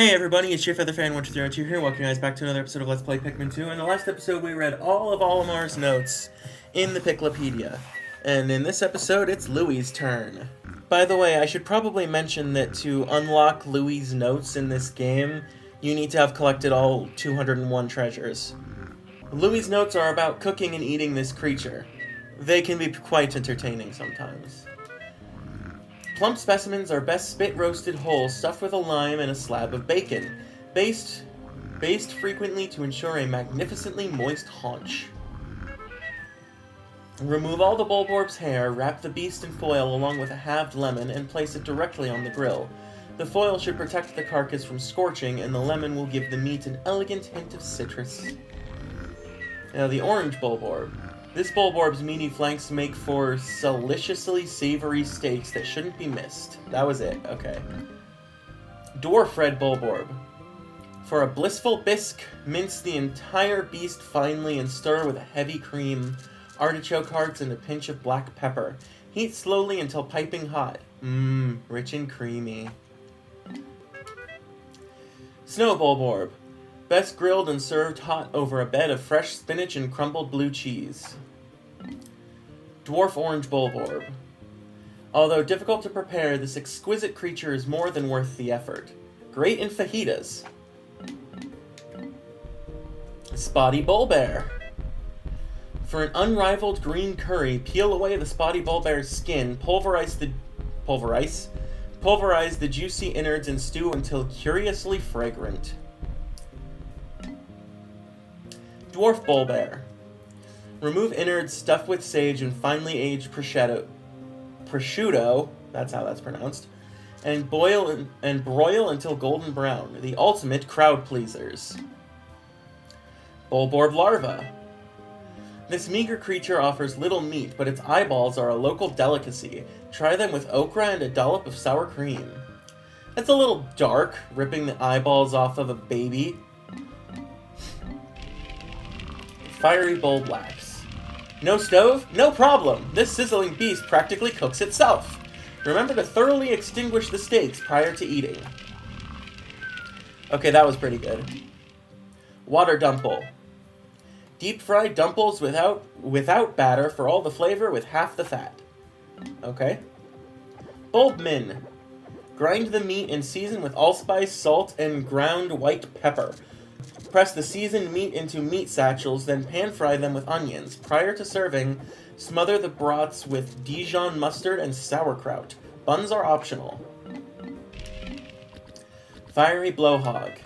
Hey everybody, it's your Featherfan1302 here. Welcome you guys back to another episode of Let's Play Pikmin 2. In the last episode, we read all of Olimar's notes in the Piklopedia. And in this episode, it's Louie's turn. By the way, I should probably mention that to unlock Louie's notes in this game, you need to have collected all 201 treasures. Louie's notes are about cooking and eating this creature. They can be quite entertaining sometimes. Plump specimens are best spit roasted whole, stuffed with a lime and a slab of bacon, based frequently to ensure a magnificently moist haunch. Remove all the Bulborb's hair, wrap the beast in foil along with a halved lemon, and place it directly on the grill. The foil should protect the carcass from scorching, and the lemon will give the meat an elegant hint of citrus. Now the orange Bulborb. This Bulborb's meaty flanks make for deliciously savory steaks that shouldn't be missed. That was it, okay. Dwarf Red Bulborb. For a blissful bisque, mince the entire beast finely and stir with a heavy cream, artichoke hearts, and a pinch of black pepper. Heat slowly until piping hot. Rich and creamy. Snow Bulborb. Best grilled and served hot over a bed of fresh spinach and crumbled blue cheese. Dwarf Orange Bulborb. Although difficult to prepare, this exquisite creature is more than worth the effort. Great in fajitas. Spotty Bulbear. For an unrivaled green curry, peel away the Spotty Bulbear's skin, pulverize the juicy innards and stew until curiously fragrant. Dwarf Bulbear. Remove innards, stuff with sage and finely aged prosciutto, that's how that's pronounced, and broil until golden brown. The ultimate crowd pleasers. Bulborb Larva. This meager creature offers little meat, but its eyeballs are a local delicacy. Try them with okra and a dollop of sour cream. That's a little dark, ripping the eyeballs off of a baby. Fiery Bulblax. No stove? No problem! This sizzling beast practically cooks itself. Remember to thoroughly extinguish the steaks prior to eating. Okay, that was pretty good. Water Dumple. Deep fried dumples without batter for all the flavor with half the fat. Okay. Bulbmin. Grind the meat and season with allspice, salt, and ground white pepper. Press the seasoned meat into meat satchels, then pan-fry them with onions. Prior to serving, smother the brats with Dijon mustard and sauerkraut. Buns are optional. Fiery Blowhog.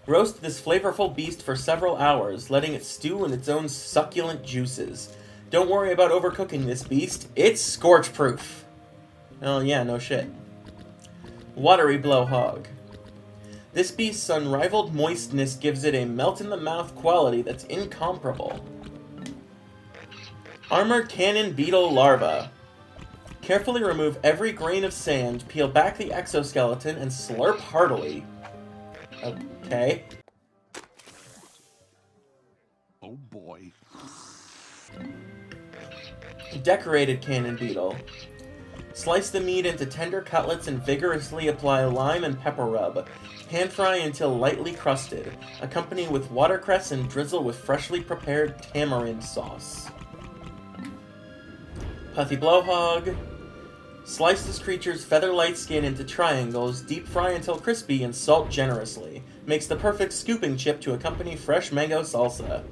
Roast this flavorful beast for several hours, letting it stew in its own succulent juices. Don't worry about overcooking this beast. It's scorch-proof. Oh yeah, no shit. Watery Blowhog. This beast's unrivaled moistness gives it a melt-in-the-mouth quality that's incomparable. Armored Cannon Beetle Larva. Carefully remove every grain of sand, peel back the exoskeleton, and slurp heartily. Okay. Oh boy. Decorated Cannon Beetle. Slice the meat into tender cutlets and vigorously apply lime and pepper rub. Pan-fry until lightly crusted. Accompany with watercress and drizzle with freshly prepared tamarind sauce. Puffy Blowhog. Slice this creature's feather-light skin into triangles, deep fry until crispy, and salt generously. Makes the perfect scooping chip to accompany fresh mango salsa.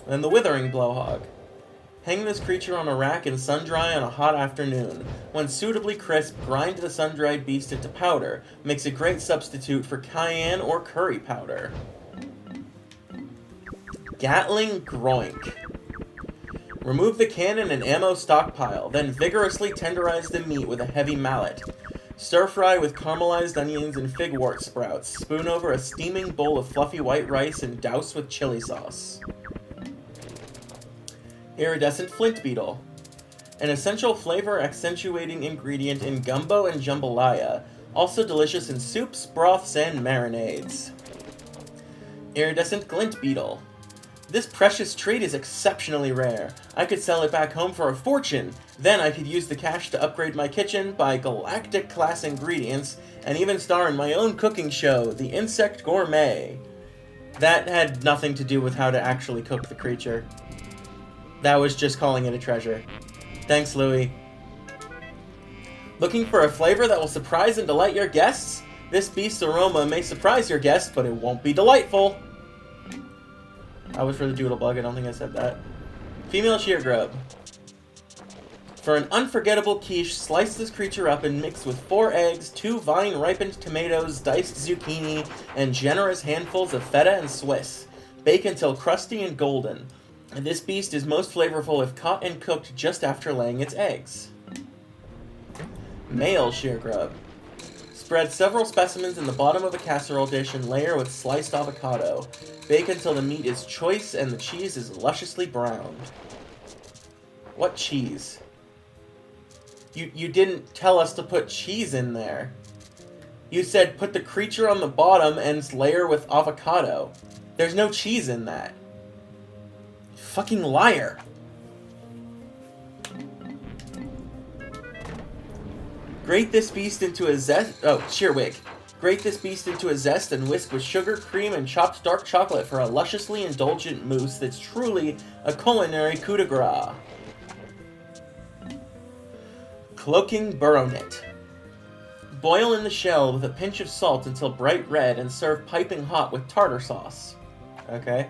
Then the Withering Blowhog. Hang this creature on a rack and sun-dry on a hot afternoon. When suitably crisp, grind the sun-dried beast into powder. Makes a great substitute for cayenne or curry powder. Gatling Groink. Remove the cannon and ammo stockpile, then vigorously tenderize the meat with a heavy mallet. Stir-fry with caramelized onions and figwort sprouts. Spoon over a steaming bowl of fluffy white rice and douse with chili sauce. Iridescent Flint Beetle. An essential flavor-accentuating ingredient in gumbo and jambalaya. Also delicious in soups, broths, and marinades. Iridescent Glint Beetle. This precious treat is exceptionally rare. I could sell it back home for a fortune. Then I could use the cash to upgrade my kitchen, buy galactic class ingredients, and even star in my own cooking show, The Insect Gourmet. That had nothing to do with how to actually cook the creature. That was just calling it a treasure. Thanks, Louie. Looking for a flavor that will surprise and delight your guests? This beast's aroma may surprise your guests, but it won't be delightful. That was for the doodlebug, I don't think I said that. Female sheer grub. For an unforgettable quiche, slice this creature up and mix with 4 eggs, 2 vine-ripened tomatoes, diced zucchini, and generous handfuls of feta and Swiss. Bake until crusty and golden. And this beast is most flavorful if caught and cooked just after laying its eggs. Male sheer grub. Spread several specimens in the bottom of a casserole dish and layer with sliced avocado. Bake until the meat is choice and the cheese is lusciously browned. What cheese? You didn't tell us to put cheese in there. You said put the creature on the bottom and layer with avocado. There's no cheese in that. Fucking liar. Grate this beast into a zest. Oh, Sheerwig. Grate this beast into a zest and whisk with sugar, cream, and chopped dark chocolate for a lusciously indulgent mousse that's truly a culinary coup de grace. Cloaking Burrownet. Boil in the shell with a pinch of salt until bright red and serve piping hot with tartar sauce. Okay.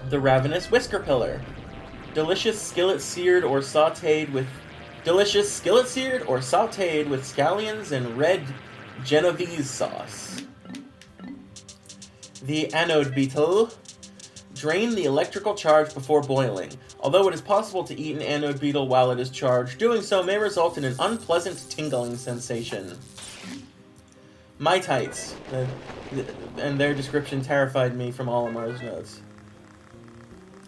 The Ravenous Whisker Pillar. Delicious skillet seared or sautéed with scallions and red Genovese sauce. The Anode Beetle. Drain the electrical charge before boiling. Although it is possible to eat an anode beetle while it is charged, doing so may result in an unpleasant tingling sensation. Mitites. And their description terrified me from Olimar's notes.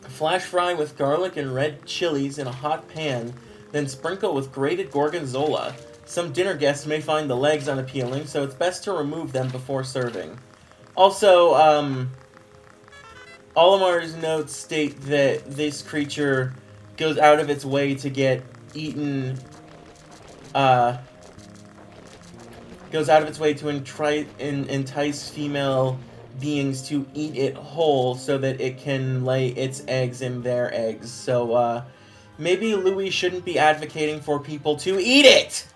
Flash fry with garlic and red chilies in a hot pan, then sprinkle with grated gorgonzola. Some dinner guests may find the legs unappealing, so it's best to remove them before serving. Also, Olimar's notes state that this creature goes out of its way to get eaten, goes out of its way to entice female beings to eat it whole so that it can lay its eggs in their eggs. So, maybe Louie shouldn't be advocating for people to eat it!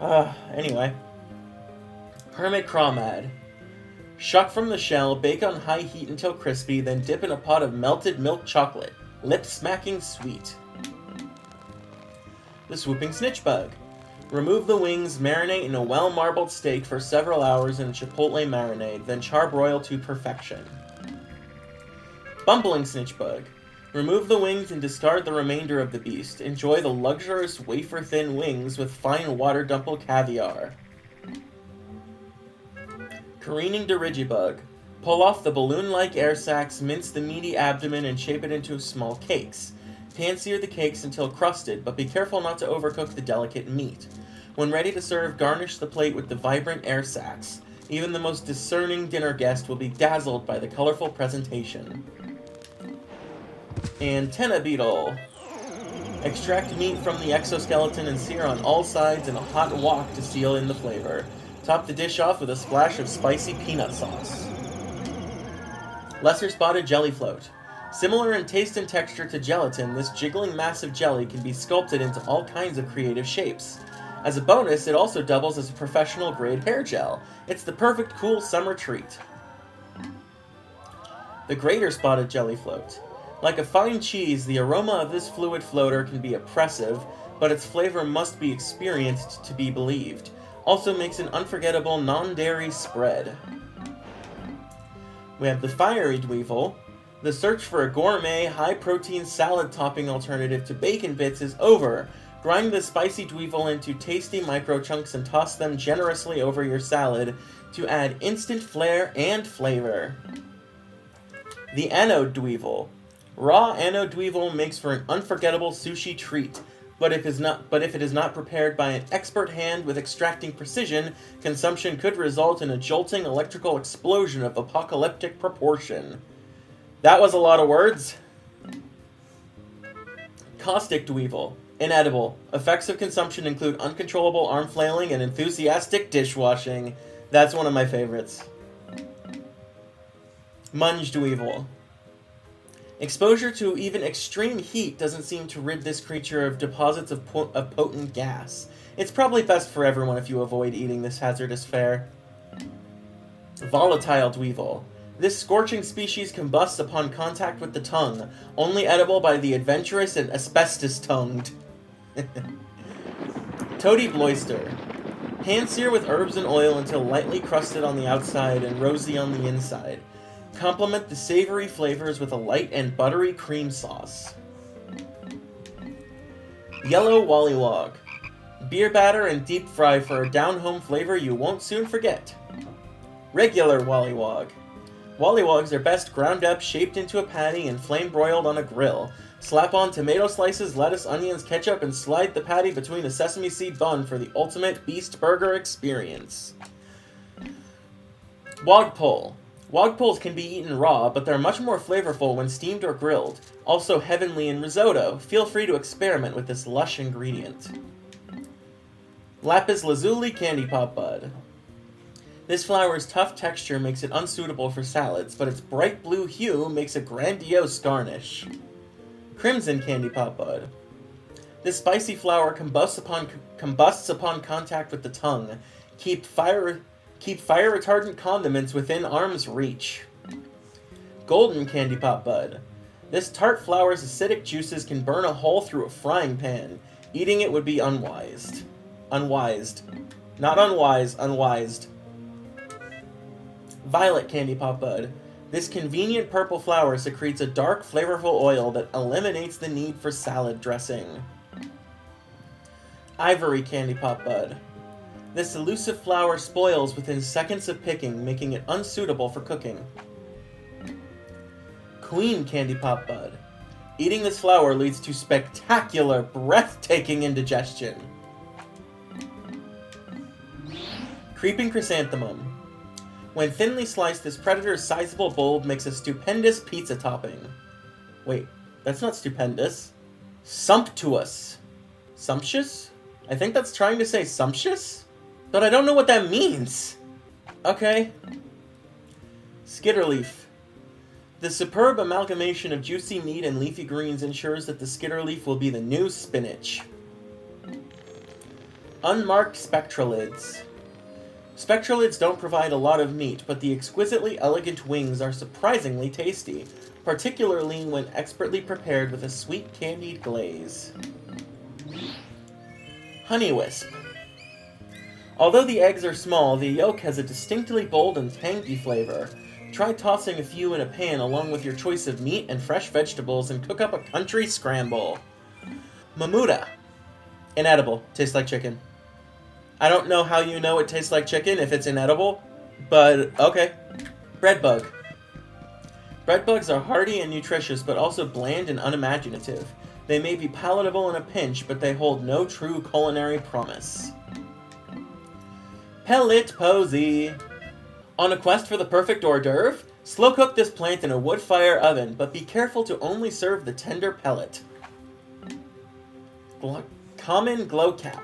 Anyway. Hermit Crawmad. Shuck from the shell, bake on high heat until crispy, then dip in a pot of melted milk chocolate. Lip-smacking sweet. The Swooping Snitchbug. Remove the wings, marinate in a well-marbled steak for several hours in a chipotle marinade, then charbroil to perfection. Bumbling Snitchbug. Remove the wings and discard the remainder of the beast. Enjoy the luxurious wafer-thin wings with fine water dumple caviar. Careening Dirigibug. Pull off the balloon-like air sacs, mince the meaty abdomen, and shape it into small cakes. Pan-sear the cakes until crusted, but be careful not to overcook the delicate meat. When ready to serve, garnish the plate with the vibrant air sacs. Even the most discerning dinner guest will be dazzled by the colorful presentation. Antenna Beetle. Extract meat from the exoskeleton and sear on all sides in a hot wok to seal in the flavor. Top the dish off with a splash of spicy peanut sauce. Lesser Spotted Jelly Float. Similar in taste and texture to gelatin, this jiggling mass of jelly can be sculpted into all kinds of creative shapes. As a bonus, it also doubles as a professional-grade hair gel. It's the perfect cool summer treat. The Greater Spotted Jelly Float. Like a fine cheese, the aroma of this fluid floater can be oppressive, but its flavor must be experienced to be believed. Also makes an unforgettable non-dairy spread. We have the Fiery Dweevil. The search for a gourmet, high-protein salad topping alternative to bacon bits is over. Grind the spicy dweevil into tasty micro-chunks and toss them generously over your salad to add instant flair and flavor. The Anode Dweevil. Raw Anode Dweevil makes for an unforgettable sushi treat. But if it is not prepared by an expert hand with extracting precision, consumption could result in a jolting electrical explosion of apocalyptic proportion. That was a lot of words. Caustic Dweevil. Inedible. Effects of consumption include uncontrollable arm flailing and enthusiastic dishwashing. That's one of my favorites. Munge Dweevil. Exposure to even extreme heat doesn't seem to rid this creature of deposits of potent gas. It's probably best for everyone if you avoid eating this hazardous fare. Volatile Dweevil. This scorching species combusts upon contact with the tongue, only edible by the adventurous and asbestos-tongued. Toady Bloister. Hand-sear with herbs and oil until lightly crusted on the outside and rosy on the inside. Complement the savory flavors with a light and buttery cream sauce. Yellow Wollywog. Beer batter and deep fry for a down-home flavor you won't soon forget. Regular Wollywog. Wollywogs are best ground up, shaped into a patty, and flame-broiled on a grill. Slap on tomato slices, lettuce, onions, ketchup, and slide the patty between a sesame seed bun for the ultimate beast burger experience. Wogpole. Wogpoles can be eaten raw, but they're much more flavorful when steamed or grilled. Also heavenly in risotto. Feel free to experiment with this lush ingredient. Lapis Lazuli Candy Pop Bud. This flower's tough texture makes it unsuitable for salads, but its bright blue hue makes a grandiose garnish. Crimson Candy Pop Bud. This spicy flower combusts upon contact with the tongue. Keep fire retardant condiments within arm's reach. Golden Candy Pop Bud. This tart flower's acidic juices can burn a hole through a frying pan. Eating it would be unwised. Not unwise, unwised. Violet Candy Pop Bud. This convenient purple flower secretes a dark, flavorful oil that eliminates the need for salad dressing. Ivory Candy Pop Bud. This elusive flower spoils within seconds of picking, making it unsuitable for cooking. Queen Candy Pop Bud. Eating this flower leads to spectacular, breathtaking indigestion. Creeping Chrysanthemum. When thinly sliced, this predator's sizable bulb makes a stupendous pizza topping. Wait, that's not stupendous. Sumptuous. Sumptuous? I think that's trying to say sumptuous? But I don't know what that means. Okay. Skitterleaf. The superb amalgamation of juicy meat and leafy greens ensures that the skitterleaf will be the new spinach. Unmarked spectralids. Spectralids don't provide a lot of meat, but the exquisitely elegant wings are surprisingly tasty, particularly when expertly prepared with a sweet candied glaze. Honeywisp. Although the eggs are small, the yolk has a distinctly bold and tangy flavor. Try tossing a few in a pan along with your choice of meat and fresh vegetables and cook up a country scramble. Mamuta. Inedible. Tastes like chicken. I don't know how you know it tastes like chicken if it's inedible, but okay. Breadbug. Breadbugs are hardy and nutritious, but also bland and unimaginative. They may be palatable in a pinch, but they hold no true culinary promise. Pellet Posy. On a quest for the perfect hors d'oeuvre, slow cook this plant in a wood fire oven, but be careful to only serve the tender pellet. Common glowcap.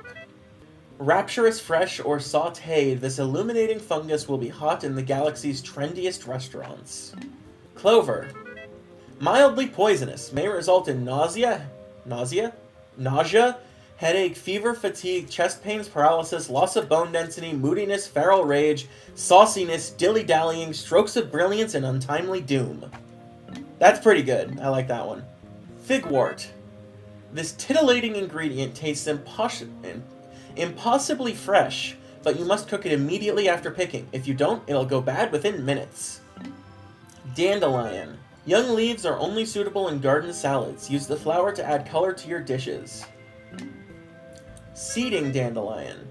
Rapturous fresh or sautéed, this illuminating fungus will be hot in the galaxy's trendiest restaurants. Clover. Mildly poisonous, may result in nausea, headache, fever, fatigue, chest pains, paralysis, loss of bone density, moodiness, feral rage, sauciness, dilly-dallying, strokes of brilliance, and untimely doom. That's pretty good. I like that one. Figwort. This titillating ingredient tastes impossibly fresh, but you must cook it immediately after picking. If you don't, it'll go bad within minutes. Dandelion. Young leaves are only suitable in garden salads. Use the flower to add color to your dishes. Seeding dandelion.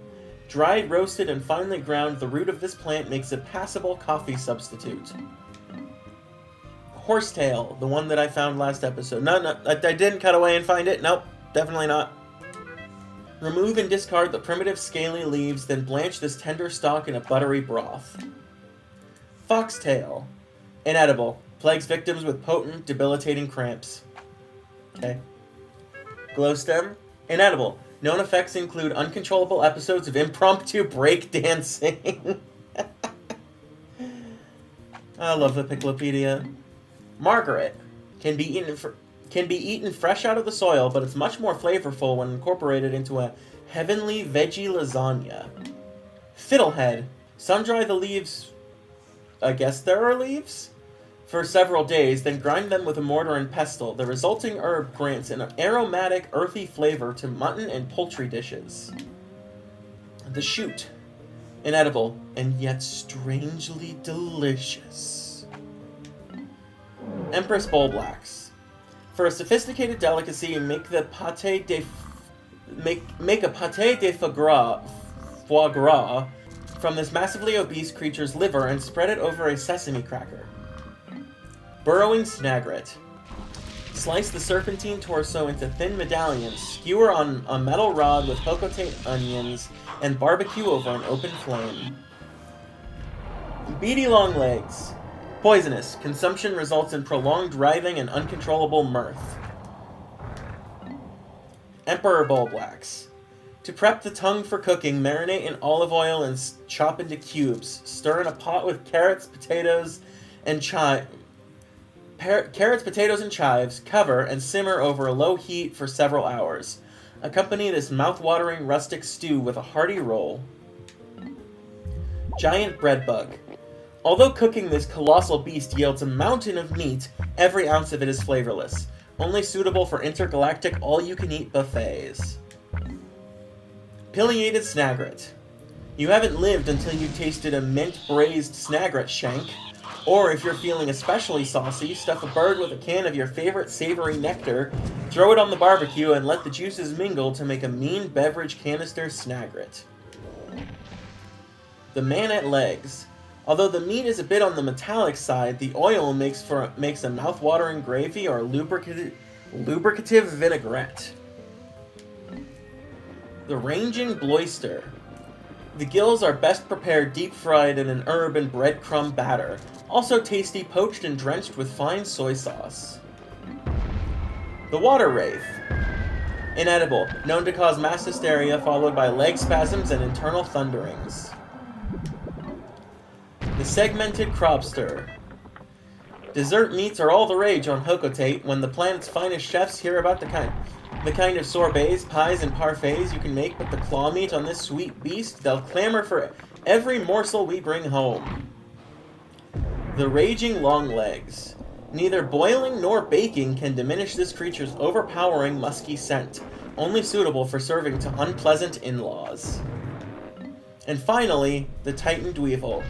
Dried, roasted, and finely ground, the root of this plant makes a passable coffee substitute. Horsetail, the one that I found last episode. No, I didn't cut away and find it. Nope, definitely not. Remove and discard the primitive scaly leaves, then blanch this tender stalk in a buttery broth. Foxtail. Inedible. Plagues victims with potent, debilitating cramps. Okay. Glowstem. Inedible. Known effects include uncontrollable episodes of impromptu breakdancing. I love the Piklopedia. Margaret. Can be eaten fresh out of the soil, but it's much more flavorful when incorporated into a heavenly veggie lasagna. Fiddlehead. Sun-dry the leaves... I guess there are leaves? For several days, then grind them with a mortar and pestle. The resulting herb grants an aromatic, earthy flavor to mutton and poultry dishes. The shoot. Inedible, and yet strangely delicious. Empress Bullblacks. For a sophisticated delicacy, make a pâté de foie gras from this massively obese creature's liver and spread it over a sesame cracker. Burrowing Snagret. Slice the serpentine torso into thin medallions, skewer on a metal rod with hocotate onions, and barbecue over an open flame. Beady Longlegs. Poisonous. Consumption results in prolonged writhing and uncontrollable mirth. Emperor Bullblacks. To prep the tongue for cooking, marinate in olive oil and chop into cubes. Stir in a pot with carrots, potatoes, and chives. Cover, and simmer over a low heat for several hours. Accompany this mouth-watering rustic stew with a hearty roll. Giant Breadbug. Although cooking this colossal beast yields a mountain of meat, every ounce of it is flavorless. Only suitable for intergalactic all-you-can-eat buffets. Pileated Snagret. You haven't lived until you've tasted a mint-braised Snagret shank. Or if you're feeling especially saucy, stuff a bird with a can of your favorite savory nectar, throw it on the barbecue, and let the juices mingle to make a mean beverage canister Snagret. The Man at Legs. Although the meat is a bit on the metallic side, the oil makes a mouth-watering gravy or lubricative vinaigrette. The Ranging Bloister. The gills are best prepared deep-fried in an herb and breadcrumb batter. Also tasty poached and drenched with fine soy sauce. The Water Wraith. Inedible. Known to cause mass hysteria followed by leg spasms and internal thunderings. The Segmented Crobster. Dessert meats are all the rage on Hocotate when the planet's finest chefs hear about the kind of sorbets, pies, and parfaits you can make with the claw meat on this sweet beast. They'll clamor for every morsel we bring home. The Raging Longlegs. Neither boiling nor baking can diminish this creature's overpowering musky scent, only suitable for serving to unpleasant in-laws. And finally, the Titan Dweevil.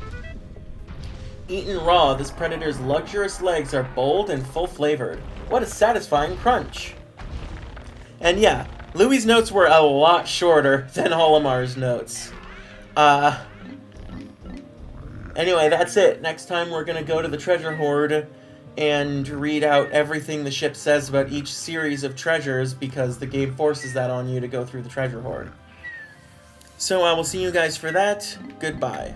Eaten raw, this predator's luxurious legs are bold and full-flavored. What a satisfying crunch! And yeah, Louie's notes were a lot shorter than Holomar's notes. Anyway, that's it. Next time we're gonna go to the treasure hoard and read out everything the ship says about each series of treasures because the game forces that on you to go through the treasure hoard. So I will see you guys for that. Goodbye.